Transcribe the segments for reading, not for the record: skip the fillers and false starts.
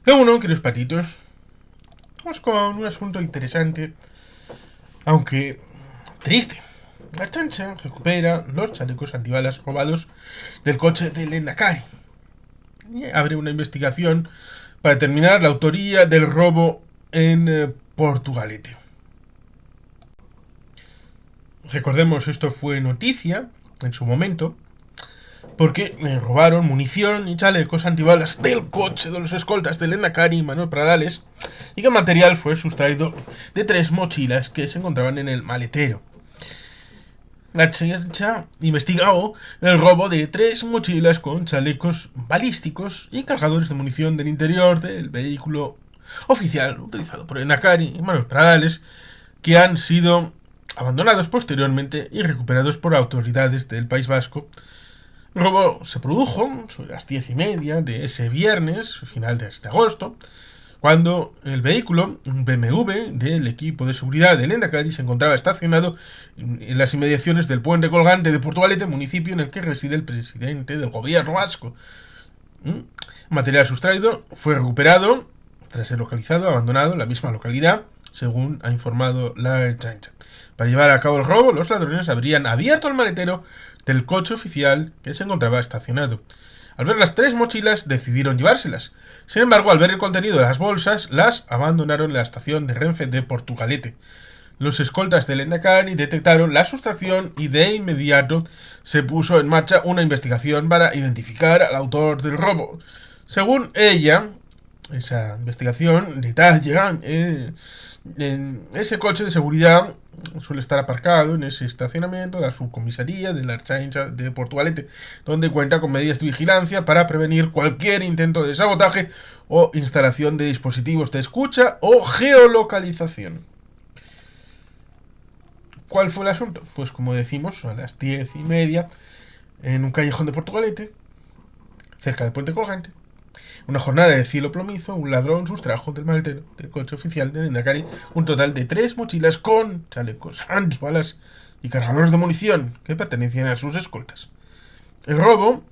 Bueno, queridos patitos, vamos con un asunto interesante, aunque triste. La chancha recupera los chalecos antibalas robados del coche de Lendakari y abre una investigación para determinar la autoría del robo en Portugalete. Recordemos, esto fue noticia en su momento, porque robaron munición y chalecos antibalas del coche de los escoltas de Lendakari y Manuel Pradales, y que el material fue sustraído de 3 mochilas que se encontraban en el maletero. La chancha investigó el robo de 3 mochilas con chalecos balísticos y cargadores de munición del interior del vehículo oficial utilizado por Lendakari y Manuel Pradales, que han sido abandonados posteriormente y recuperados por autoridades del País Vasco. El robo se produjo sobre las 10:30 de ese viernes, final de este agosto, cuando el vehículo, un BMW del equipo de seguridad de Lendakari, se encontraba estacionado en las inmediaciones del puente colgante de Portugalete, municipio en el que reside el presidente del gobierno vasco. El material sustraído fue recuperado tras ser localizado, abandonado en la misma localidad, según ha informado la chancha. Para llevar a cabo el robo, los ladrones habrían abierto el maletero del coche oficial que se encontraba estacionado. Al ver las 3 mochilas, decidieron llevárselas. Sin embargo, al ver el contenido de las bolsas, las abandonaron en la estación de Renfe de Portugalete. Los escoltas de Lendakari detectaron la sustracción y de inmediato se puso en marcha una investigación para identificar al autor del robo. Según ella, esa investigación detalla en ese coche de seguridad suele estar aparcado en ese estacionamiento de la subcomisaría de la Chancha de Portugalete, donde cuenta con medidas de vigilancia para prevenir cualquier intento de sabotaje o instalación de dispositivos de escucha o geolocalización. ¿Cuál fue el asunto? Pues como decimos, a las 10:30, en un callejón de Portugalete, cerca del puente colgante, una jornada de cielo plomizo, un ladrón sustrajo del maletero del coche oficial de Lendakari un total de 3 mochilas con chalecos antibalas y cargadores de munición que pertenecían a sus escoltas. El robo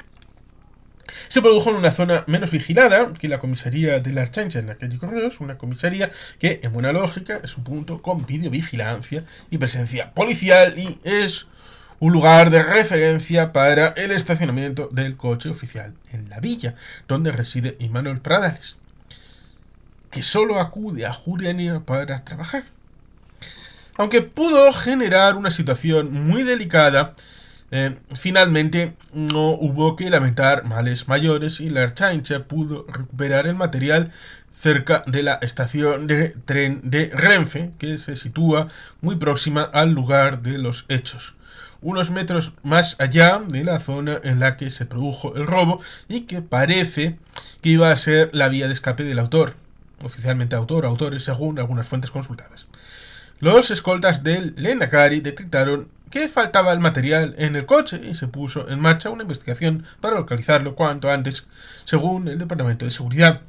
se produjo en una zona menos vigilada que la comisaría de la Archancha en la calle Correos, una comisaría que, en buena lógica, es un punto con videovigilancia y presencia policial y es un lugar de referencia para el estacionamiento del coche oficial en la villa, donde reside Imanol Pradales, que solo acude a Juliania para trabajar. Aunque pudo generar una situación muy delicada, finalmente no hubo que lamentar males mayores y la Archancha pudo recuperar el material cerca de la estación de tren de Renfe, que se sitúa muy próxima al lugar de los hechos, unos metros más allá de la zona en la que se produjo el robo y que parece que iba a ser la vía de escape del autor, oficialmente autores según algunas fuentes consultadas. Los escoltas del Lendakari detectaron que faltaba el material en el coche y se puso en marcha una investigación para localizarlo cuanto antes, según el Departamento de Seguridad.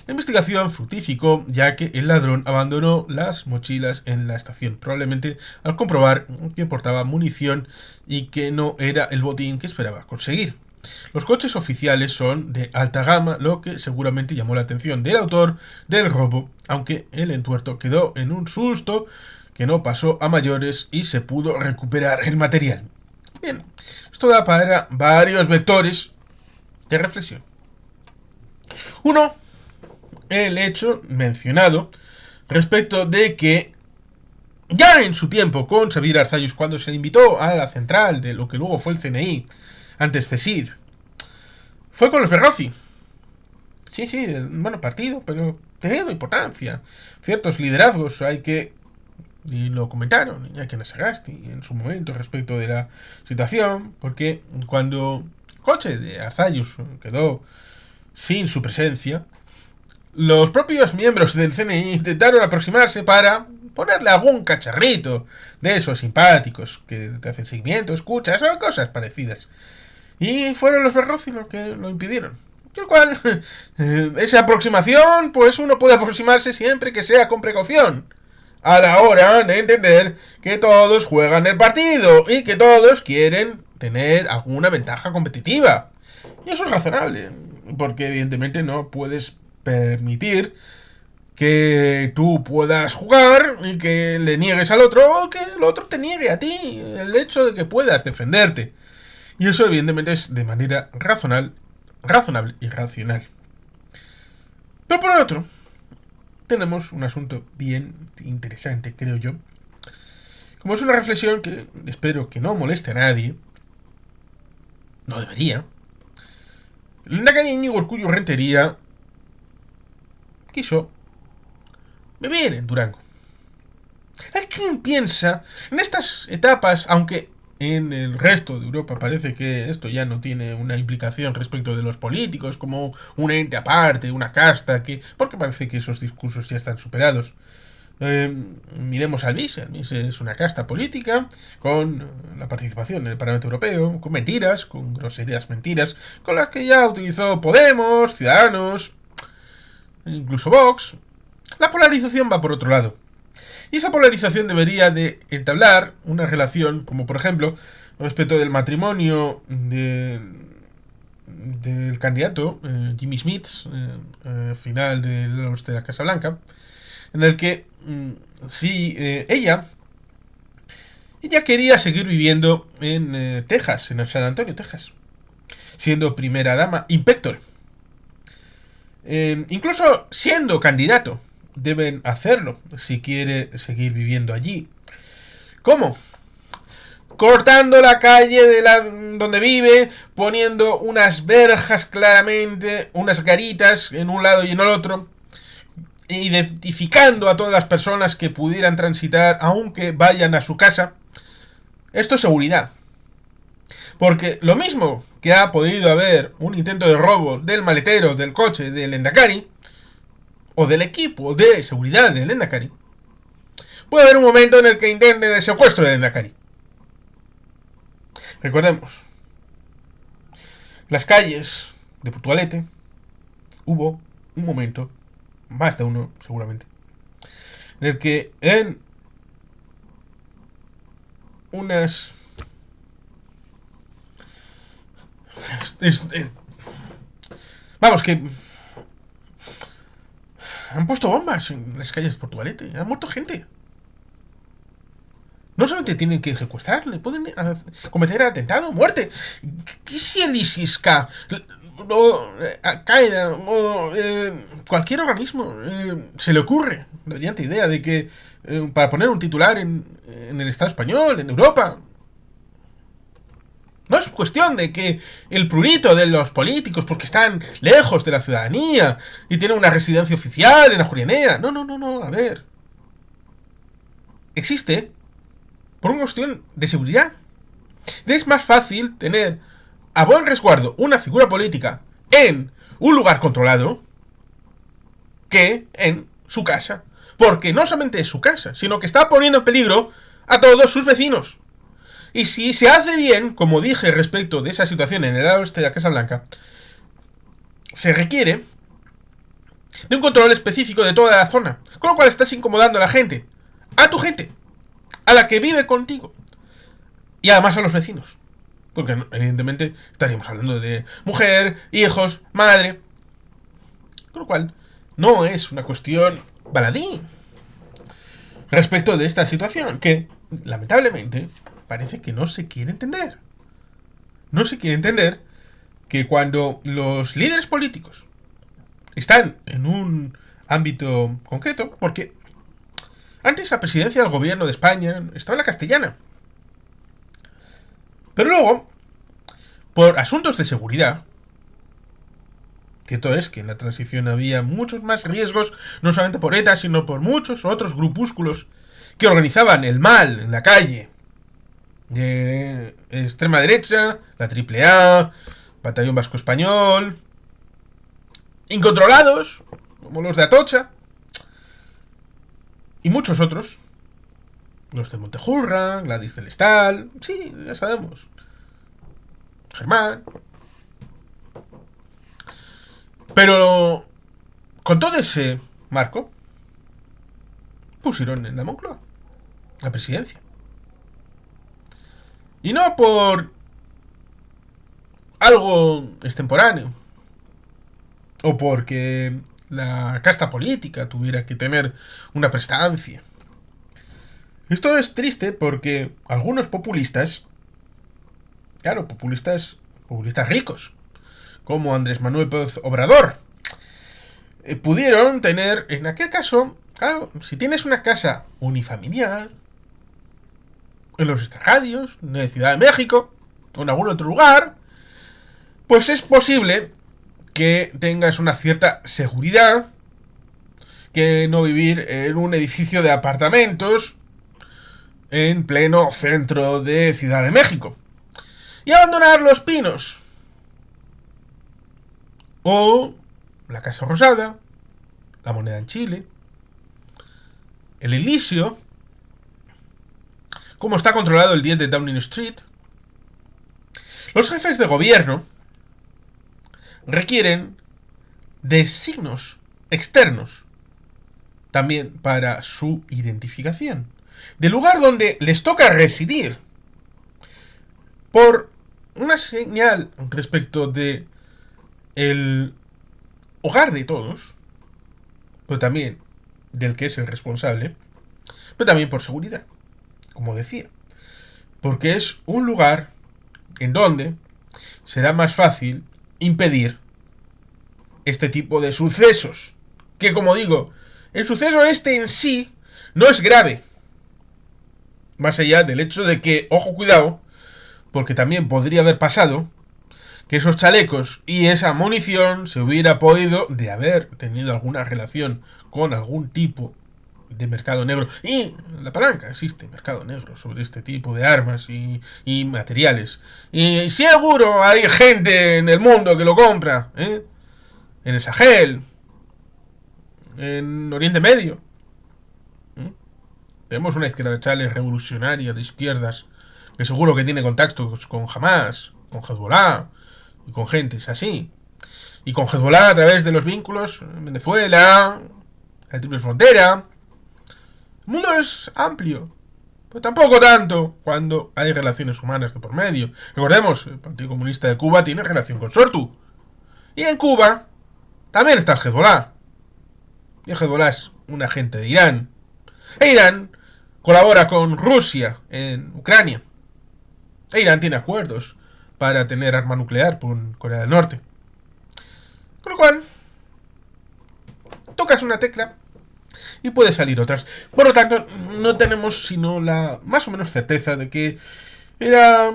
La investigación fructificó ya que el ladrón abandonó las mochilas en la estación, probablemente al comprobar que portaba munición y que no era el botín que esperaba conseguir. Los coches oficiales son de alta gama, lo que seguramente llamó la atención del autor del robo, aunque el entuerto quedó en un susto que no pasó a mayores y se pudo recuperar el material. Bien, esto da para varios vectores de reflexión. Uno, el hecho mencionado respecto de que ya en su tiempo con Xavier Arzallus, cuando se le invitó a la central de lo que luego fue el CNI, antes CSID, fue con los Berrozi. Sí, bueno, partido, pero teniendo importancia. Ciertos liderazgos hay que, y lo comentaron Iñaki Anasagasti en su momento respecto de la situación, porque cuando el coche de Arzallus quedó sin su presencia, los propios miembros del CNI intentaron aproximarse para ponerle algún cacharrito de esos simpáticos que te hacen seguimiento, escuchas o cosas parecidas. Y fueron los Berrozi los que lo impidieron. Con lo cual, esa aproximación, pues uno puede aproximarse siempre que sea con precaución, a la hora de entender que todos juegan el partido y que todos quieren tener alguna ventaja competitiva. Y eso es razonable, porque evidentemente no puedes permitir que tú puedas jugar y que le niegues al otro o que el otro te niegue a ti el hecho de que puedas defenderte. Y eso evidentemente es de manera razonable y racional. Pero por otro, tenemos un asunto bien interesante, creo yo. Como es una reflexión que espero que no moleste a nadie, no debería. El lehendakari Íñigo Urkullu Rentería quiso vivir en Durango. ¿A quién piensa en estas etapas, aunque en el resto de Europa parece que esto ya no tiene una implicación respecto de los políticos como un ente aparte, una casta, porque parece que esos discursos ya están superados? Miremos al BIS. El BIS es una casta política con la participación en el Parlamento Europeo, con mentiras, con groserías mentiras, con las que ya utilizó Podemos, Ciudadanos, incluso Vox. La polarización va por otro lado. Y esa polarización debería de entablar una relación, como por ejemplo, respecto del matrimonio del candidato Jimmy Smith, final de la Casa Blanca, en el que si ella quería seguir viviendo en Texas, en San Antonio, Texas, siendo primera dama in pectore. Incluso siendo candidato, deben hacerlo si quiere seguir viviendo allí. ¿Cómo? Cortando la calle donde vive, poniendo unas verjas claramente, unas garitas en un lado y en el otro, identificando a todas las personas que pudieran transitar aunque vayan a su casa. Esto es seguridad. Porque lo mismo que ha podido haber un intento de robo del maletero del coche del lehendakari o del equipo de seguridad del lehendakari, puede haber un momento en el que intenten el secuestro del lehendakari. Recordemos, las calles de Portugalete hubo un momento, más de uno seguramente, en el que en unas... vamos, que han puesto bombas en las calles de Portugalete, han muerto gente. No solamente tienen que secuestrarle, pueden cometer atentado, muerte. ¿Qué si el ISIS-K o Al-Qaeda o cualquier organismo se le ocurre la brillante idea de que para poner un titular en el Estado español, en Europa? No es cuestión de que el prurito de los políticos, porque están lejos de la ciudadanía y tienen una residencia oficial en Ajuria. No, a ver. Existe por una cuestión de seguridad. Es más fácil tener a buen resguardo una figura política en un lugar controlado que en su casa. Porque no solamente es su casa, sino que está poniendo en peligro a todos sus vecinos. Y si se hace bien, como dije respecto de esa situación en el oeste de la Casa Blanca, se requiere de un control específico de toda la zona, con lo cual estás incomodando a la gente, a tu gente, a la que vive contigo, y además a los vecinos, porque evidentemente estaríamos hablando de mujer, hijos, madre, con lo cual no es una cuestión baladí respecto de esta situación, que lamentablemente parece que no se quiere entender. No se quiere entender que cuando los líderes políticos están en un ámbito concreto, porque antes la presidencia del gobierno de España estaba en la castellana, pero luego, por asuntos de seguridad, cierto es que en la transición había muchos más riesgos, no solamente por ETA, sino por muchos otros grupúsculos que organizaban el mal en la calle, de extrema derecha, la AAA, Batallón Vasco Español, incontrolados, como los de Atocha, y muchos otros, los de Montejurra, Gladys del Estal, sí, ya sabemos, Germán. Pero con todo ese marco, pusieron en la Moncloa la presidencia. Y no por algo extemporáneo, o porque la casta política tuviera que tener una prestancia. Esto es triste porque algunos populistas, claro, populistas ricos, como Andrés Manuel López Obrador, pudieron tener, en aquel caso, claro, si tienes una casa unifamiliar, en los extrarradios, en Ciudad de México, o en algún otro lugar, pues es posible que tengas una cierta seguridad, que no vivir en un edificio de apartamentos en pleno centro de Ciudad de México. Y abandonar Los Pinos. O la Casa Rosada, la Moneda en Chile, el Elíseo, cómo está controlado el 10 de Downing Street. Los jefes de gobierno requieren de signos externos también para su identificación, del lugar donde les toca residir, por una señal respecto de el hogar de todos, pero también del que es el responsable, pero también por seguridad, como decía, porque es un lugar en donde será más fácil impedir este tipo de sucesos, que como digo, el suceso este en sí no es grave, más allá del hecho de que, ojo, cuidado, porque también podría haber pasado que esos chalecos y esa munición se hubiera podido, de haber tenido alguna relación con algún tipo de mercado negro, y la palanca existe mercado negro sobre este tipo de armas y materiales, y seguro hay gente en el mundo que lo compra, en el Sahel, en Oriente Medio. Tenemos una izquierda chale revolucionaria de izquierdas que seguro que tiene contactos con Hamas, con Hezbollah y con gentes así. Y con Hezbollah a través de los vínculos en Venezuela, la Triple Frontera. El mundo es amplio, pero tampoco tanto cuando hay relaciones humanas de por medio. Recordemos, el Partido Comunista de Cuba tiene relación con Sortu. Y en Cuba también está el Hezbollah. Y el Hezbollah es un agente de Irán. E Irán colabora con Rusia en Ucrania. E Irán tiene acuerdos para tener arma nuclear con Corea del Norte. Con lo cual, tocas una tecla y puede salir otras. Por lo tanto, no tenemos sino la más o menos certeza de que era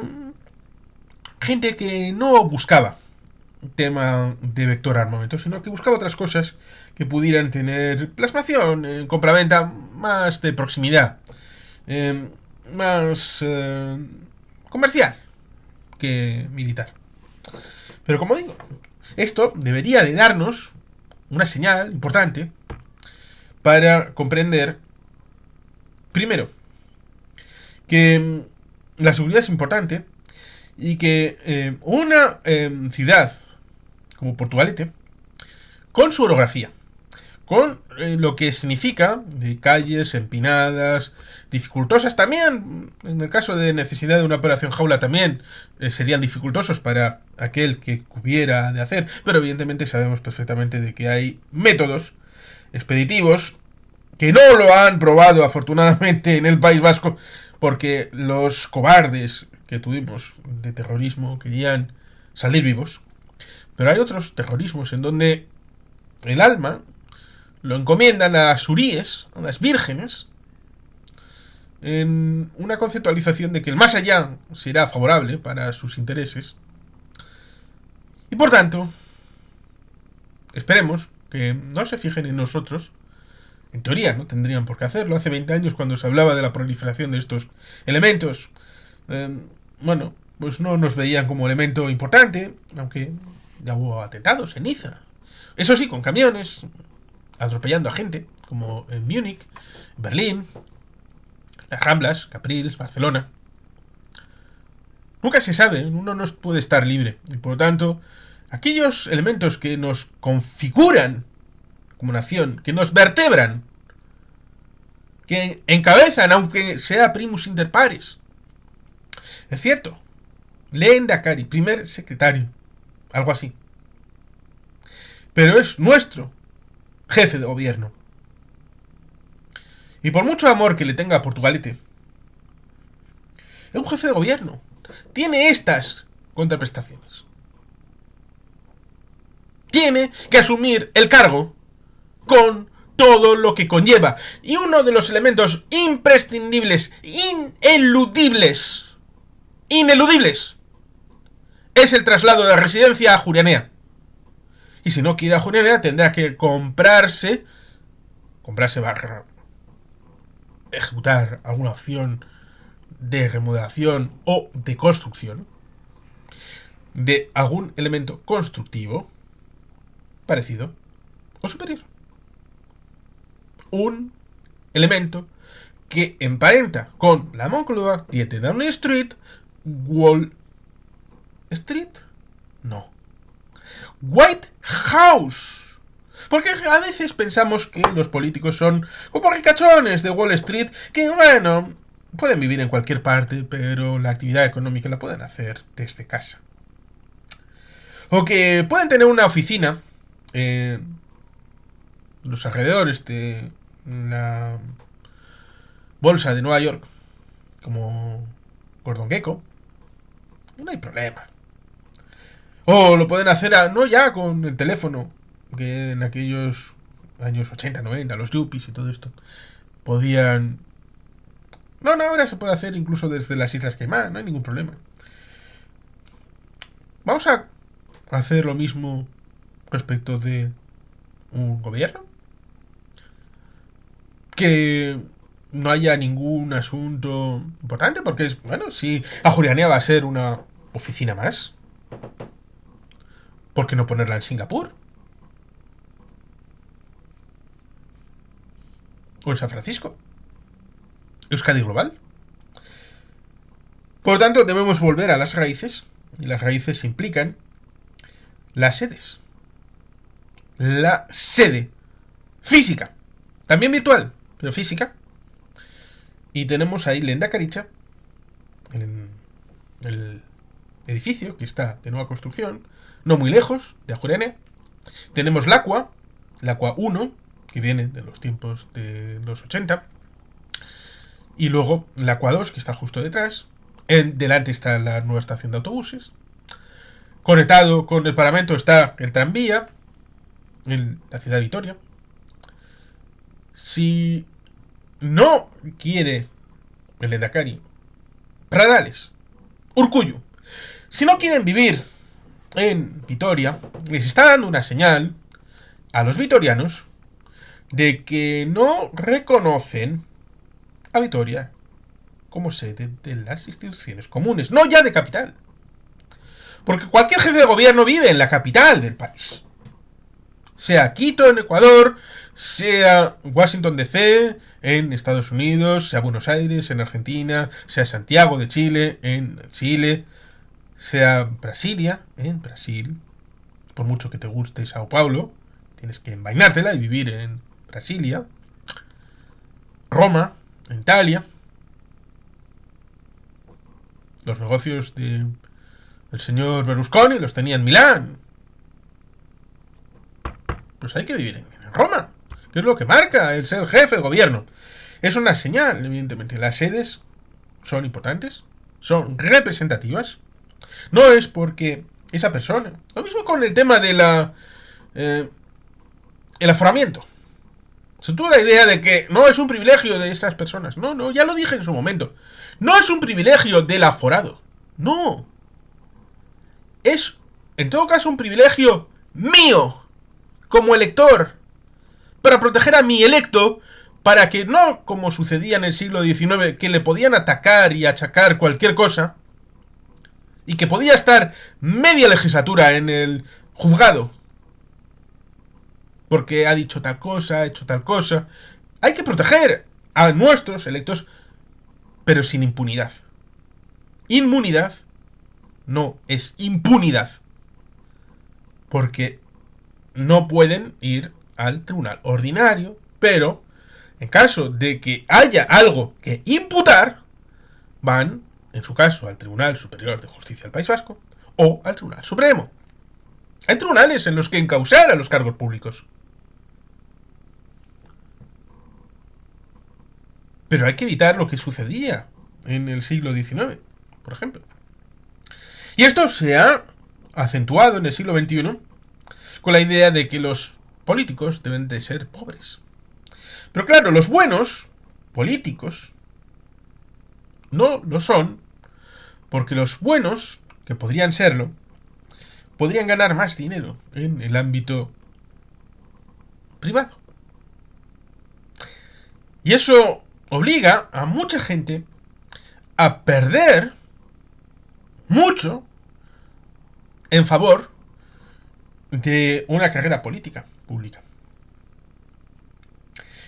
gente que no buscaba tema de vector armamento, sino que buscaba otras cosas que pudieran tener plasmación, compraventa más de proximidad, más comercial que militar. Pero como digo, esto debería de darnos una señal importante para comprender, primero, que la seguridad es importante y que una ciudad como Portugalete, con su orografía, con lo que significa de calles empinadas, dificultosas, también en el caso de necesidad de una operación jaula también serían dificultosos para aquel que hubiera de hacer, pero evidentemente sabemos perfectamente de que hay métodos expeditivos que no lo han probado afortunadamente en el País Vasco, porque los cobardes que tuvimos de terrorismo querían salir vivos. Pero hay otros terrorismos en donde el alma lo encomiendan a las huríes, a las vírgenes, en una conceptualización de que el más allá será favorable para sus intereses. Y por tanto, esperemos que no se fijen en nosotros. En teoría no tendrían por qué hacerlo. Hace 20 años, cuando se hablaba de la proliferación de estos elementos, bueno, pues no nos veían como elemento importante, aunque ya hubo atentados en Niza. Eso sí, con camiones, atropellando a gente, como en Múnich, Berlín, las Ramblas, Capriles, Barcelona. Nunca se sabe, uno no puede estar libre. Y por lo tanto, aquellos elementos que nos configuran como nación, que nos vertebran, que encabezan, aunque sea primus inter pares. Es cierto, Lehendakari, primer secretario, algo así. Pero es nuestro jefe de gobierno. Y por mucho amor que le tenga a Portugalete, es un jefe de gobierno. Tiene estas contraprestaciones. Tiene que asumir el cargo con todo lo que conlleva. Y uno de los elementos imprescindibles, ineludibles, es el traslado de la residencia a Jurianea. Y si no quiere a Jurianea, tendrá que comprarse barra ejecutar alguna opción de remodelación o de construcción de algún elemento constructivo parecido o superior. Un elemento que emparenta con la Moncloa, 7 Downing Street, Wall Street, no, White House. Porque a veces pensamos que los políticos son como ricachones de Wall Street, que bueno, pueden vivir en cualquier parte, pero la actividad económica la pueden hacer desde casa. O que pueden tener una oficina en los alrededores de la bolsa de Nueva York, como Gordon Gekko. No hay problema. O lo pueden hacer no ya con el teléfono, que en aquellos años 80, 90, los yuppies y todo esto, podían... No, ahora se puede hacer incluso desde las Islas Caimán, no hay ningún problema. Vamos a hacer lo mismo respecto de un gobierno. Que no haya ningún asunto importante, porque es, bueno, si a Jurianea va a ser una oficina más, ¿por qué no ponerla en Singapur? ¿O en San Francisco? Euskadi Global. Por lo tanto, debemos volver a las raíces, y las raíces implican las sedes. La sede física, también virtual, pero física. Y tenemos ahí Lehendakaritza, en el edificio que está de nueva construcción, no muy lejos de Ajuria. Tenemos la Aqua 1, que viene de los tiempos de los 80. Y luego la Aqua 2, que está justo detrás. Delante está la nueva estación de autobuses. Conectado con el Parlamento está el tranvía en la ciudad de Vitoria. Si no quiere el Lehendakari, Pradales, Urkullu, si no quieren vivir en Vitoria, les está dando una señal a los vitorianos de que no reconocen a Vitoria como sede de las instituciones comunes, no ya de capital. Porque cualquier jefe de gobierno vive en la capital del país. Sea Quito en Ecuador, sea Washington DC en Estados Unidos, sea Buenos Aires en Argentina, sea Santiago de Chile en Chile, sea Brasilia en Brasil. Por mucho que te guste Sao Paulo, tienes que envainártela y vivir en Brasilia. Roma, en Italia. Los negocios del señor Berlusconi los tenía en Milán. Pues hay que vivir en Roma, que es lo que marca el ser jefe de gobierno. Es una señal, evidentemente. Las sedes son importantes, son representativas. No es porque esa persona... Lo mismo con el tema de el aforamiento. Se tuvo la idea de que no es un privilegio de estas personas. No, ya lo dije en su momento. No es un privilegio del aforado. No. Es, en todo caso, un privilegio mío, como elector, para proteger a mi electo, para que no, como sucedía en el siglo XIX, que le podían atacar y achacar cualquier cosa, y que podía estar media legislatura en el juzgado, porque ha dicho tal cosa, ha hecho tal cosa. Hay que proteger a nuestros electos, pero sin impunidad. Inmunidad no es impunidad, porque no pueden ir al tribunal ordinario, pero en caso de que haya algo que imputar, van, en su caso, al Tribunal Superior de Justicia del País Vasco o al Tribunal Supremo. Hay tribunales en los que encausar a los cargos públicos. Pero hay que evitar lo que sucedía en el siglo XIX, por ejemplo. Y esto se ha acentuado en el siglo XXI con la idea de que los políticos deben de ser pobres. Pero claro, los buenos políticos no lo son, porque los buenos, que podrían serlo, podrían ganar más dinero en el ámbito privado. Y eso obliga a mucha gente a perder mucho en favor de una carrera política pública.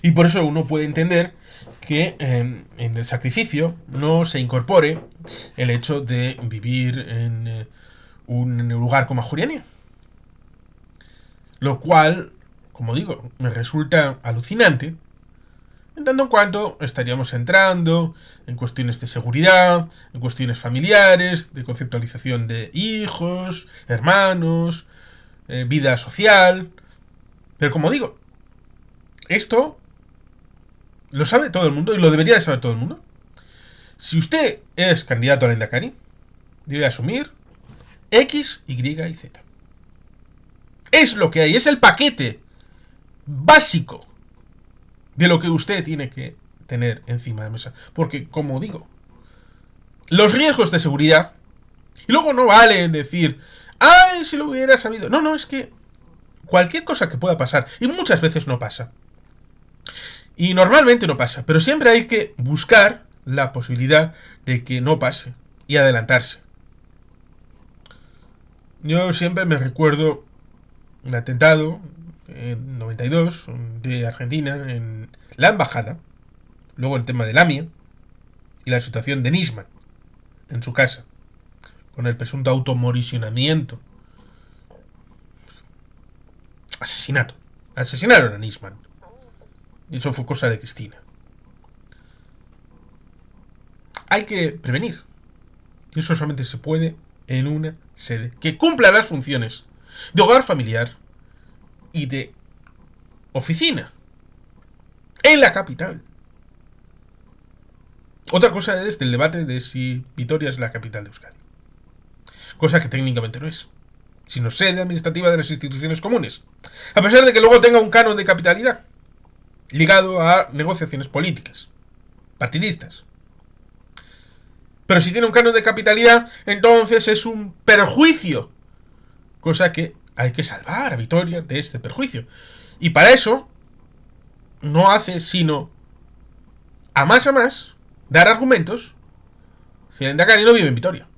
Y por eso uno puede entender que en el sacrificio no se incorpore el hecho de vivir en un lugar como Ajuriani. Lo cual, como digo, me resulta alucinante, en tanto en cuanto estaríamos entrando en cuestiones de seguridad, en cuestiones familiares, de conceptualización de hijos, hermanos, vida social. Pero como digo, esto lo sabe todo el mundo y lo debería de saber todo el mundo. Si usted es candidato al Endacari, debe asumir X, Y y Z. Es lo que hay, es el paquete básico de lo que usted tiene que tener encima de la mesa. Porque, como digo, los riesgos de seguridad, y luego no vale decir, ay, si lo hubiera sabido. No, no, es que cualquier cosa que pueda pasar, y muchas veces no pasa. Y normalmente no pasa, pero siempre hay que buscar la posibilidad de que no pase y adelantarse. Yo siempre me recuerdo el atentado en 92 de Argentina en la embajada, luego el tema de Lamia y la situación de Nisman en su casa con el presunto automorisionamiento, asesinato. Asesinaron a Nisman. Y eso fue cosa de Cristina. Hay que prevenir. Y eso solamente se puede en una sede que cumpla las funciones de hogar familiar y de oficina en la capital. Otra cosa es el debate de si Vitoria es la capital de Euskadi. Cosa que técnicamente no es, sino sede administrativa de las instituciones comunes. A pesar de que luego tenga un canon de capitalidad ligado a negociaciones políticas, partidistas. Pero si tiene un canon de capitalidad, entonces es un perjuicio. Cosa que hay que salvar a Vitoria de este perjuicio. Y para eso no hace sino a más dar argumentos si el Endacari no vive en Vitoria.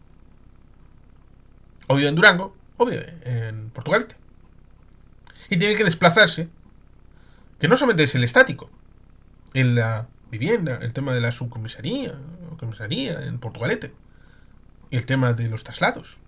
O vive en Durango, o vive en Portugalete. Y tiene que desplazarse, que no solamente es el estático, en la vivienda, el tema de la subcomisaría o comisaría en Portugalete, y el tema de los traslados.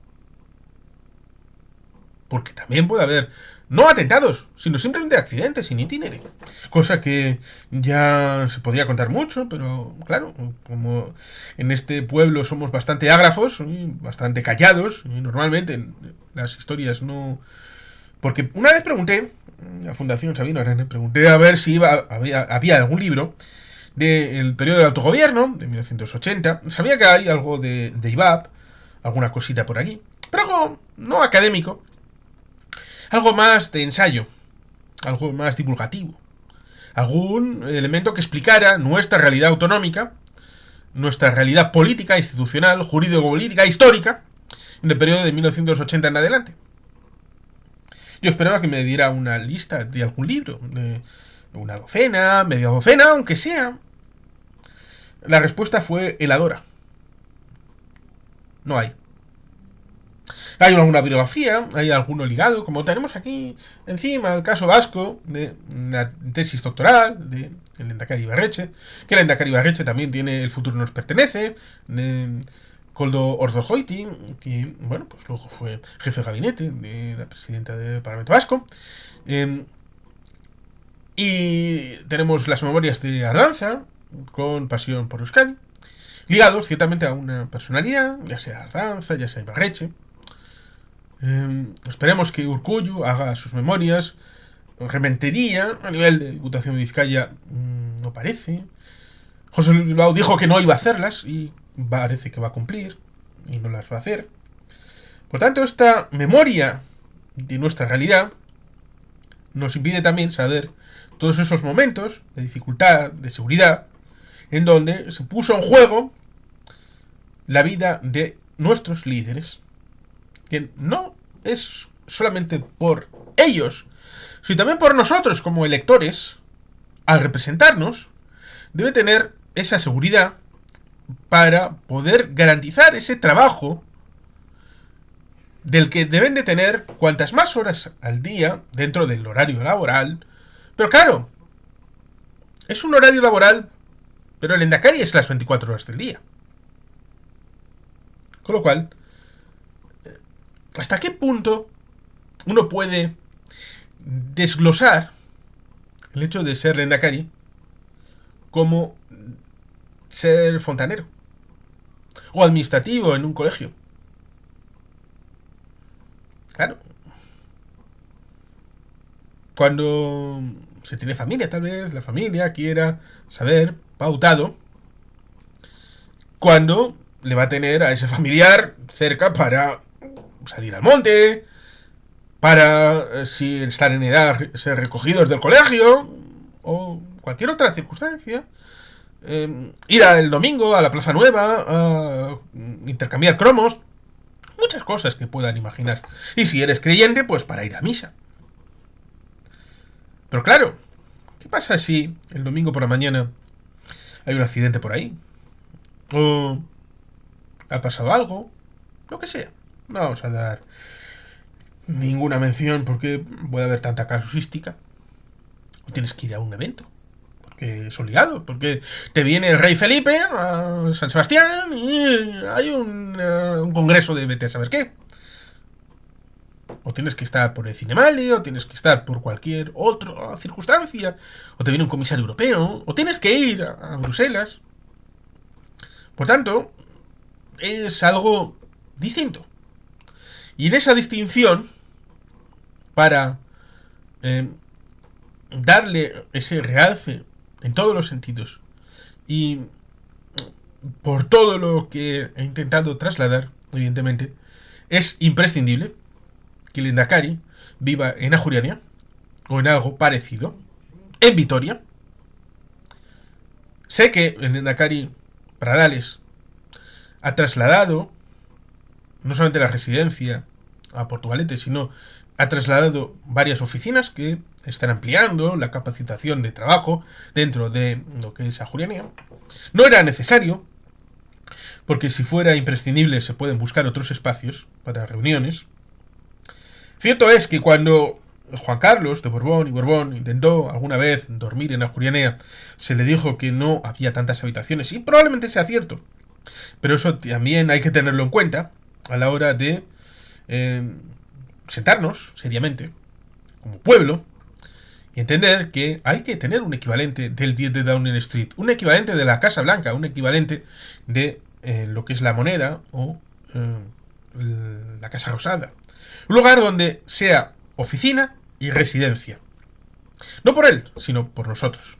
Porque también puede haber no atentados, sino simplemente accidentes sin itinerario. Cosa que ya se podría contar mucho, pero claro, como en este pueblo somos bastante ágrafos, bastante callados, y normalmente las historias no... Porque una vez pregunté, a Fundación Sabino Arana, pregunté a ver si había algún libro del periodo del autogobierno, de 1980. Sabía que hay algo de IVAP, alguna cosita por aquí, pero algo no académico, algo más de ensayo, algo más divulgativo, algún elemento que explicara nuestra realidad autonómica, nuestra realidad política, institucional, jurídico-política, histórica, en el periodo de 1980 en adelante. Yo esperaba que me diera una lista de algún libro, de una docena, media docena, aunque sea. La respuesta fue heladora. No hay. Hay alguna bibliografía, hay alguno ligado, como tenemos aquí encima el caso vasco de la tesis doctoral de el Endacari Ibarretxe, que el Endacari Ibarretxe también tiene El futuro nos pertenece, de Koldo Ordogoiti, que, bueno, pues luego fue jefe de gabinete de la presidenta del Parlamento Vasco. Y tenemos las memorias de Ardanza, con pasión por Euskadi, ligados ciertamente a una personalidad, ya sea Ardanza, ya sea Ibarretxe. Esperemos que Urkullu haga sus memorias. Rementería, a nivel de Diputación de Vizcaya, no parece. José Luis Bilbao dijo que no iba a hacerlas y parece que va a cumplir y no las va a hacer. Por tanto, esta memoria de nuestra realidad nos impide también saber todos esos momentos de dificultad, de seguridad, en donde se puso en juego la vida de nuestros líderes. Que no es solamente por ellos, sino también por nosotros como electores, al representarnos, debe tener esa seguridad para poder garantizar ese trabajo del que deben de tener cuantas más horas al día dentro del horario laboral. Pero claro, es un horario laboral, pero el Endacari es las 24 horas del día. Con lo cual, ¿hasta qué punto uno puede desglosar el hecho de ser Endacari como ser fontanero o administrativo en un colegio? Claro, cuando se tiene familia, tal vez la familia quiera saber, pautado, cuándo le va a tener a ese familiar cerca para salir al monte, para si estar en edad ser recogidos del colegio o cualquier otra circunstancia. Ir el domingo a la Plaza Nueva a intercambiar cromos, muchas cosas que puedan imaginar. Y si eres creyente, pues para ir a misa. Pero claro, ¿qué pasa si el domingo por la mañana hay un accidente por ahí? O ha pasado algo, lo que sea. No vamos a dar ninguna mención porque puede haber tanta casuística. O tienes que ir a un evento porque es obligado, porque te viene el rey Felipe a San Sebastián y hay un congreso de vete a saber qué. O tienes que estar por el Cinemaldi, o tienes que estar por cualquier otra circunstancia, o te viene un comisario europeo, o tienes que ir a Bruselas. Por tanto, es algo distinto. Y en esa distinción, para darle ese realce en todos los sentidos y por todo lo que he intentado trasladar, evidentemente, es imprescindible que el Endacari viva en Ajuriania o en algo parecido, en Vitoria. Sé que el Endacari Pradales ha trasladado no solamente la residencia a Portugalete, sino ha trasladado varias oficinas que están ampliando la capacitación de trabajo dentro de lo que es Ajuriania. No era necesario, porque si fuera imprescindible se pueden buscar otros espacios para reuniones. Cierto es que cuando Juan Carlos de Borbón y Borbón intentó alguna vez dormir en Ajurianea, se le dijo que no había tantas habitaciones, y probablemente sea cierto. Pero eso también hay que tenerlo en cuenta a la hora de sentarnos seriamente, como pueblo, y entender que hay que tener un equivalente del 10 de Downing Street, un equivalente de la Casa Blanca, un equivalente de lo que es la moneda o la Casa Rosada. Un lugar donde sea oficina y residencia. No por él, sino por nosotros.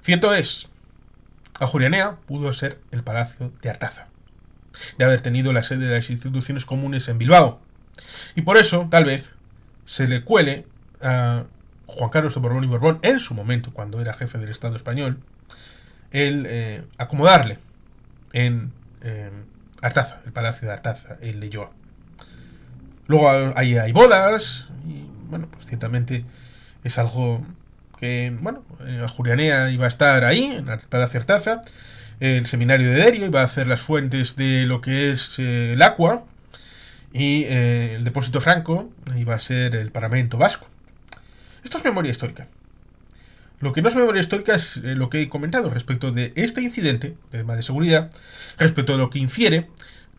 Cierto es, Ajurianea pudo ser el Palacio de Artaza, de haber tenido la sede de las instituciones comunes en Bilbao. Y por eso, tal vez, se le cuele a Juan Carlos de Borbón y Borbón, en su momento, cuando era jefe del Estado español, el acomodarle en Artaza, el Palacio de Artaza, el Leyoa. Luego hay bodas, y bueno, pues ciertamente es algo que, bueno, Ajurianea iba a estar ahí, en el Palacio Artaza, el seminario de Derio iba a hacer las fuentes de lo que es el Aqua, y el depósito franco iba a ser el Parlamento vasco. Esto es memoria histórica. Lo que no es memoria histórica es lo que he comentado respecto de este incidente, tema de seguridad, respecto de lo que infiere,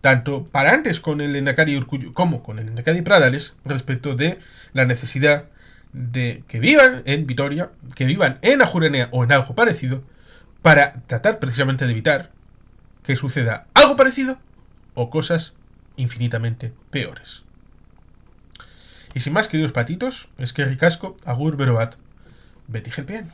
tanto para antes con el Endacari Urkullu como con el Endacari Pradales, respecto de la necesidad de que vivan en Vitoria, que vivan en Ajurianea o en algo parecido, para tratar precisamente de evitar que suceda algo parecido o cosas infinitamente peores. Y sin más, queridos patitos, es que ricasco, agur berobat, Betty Gelpien.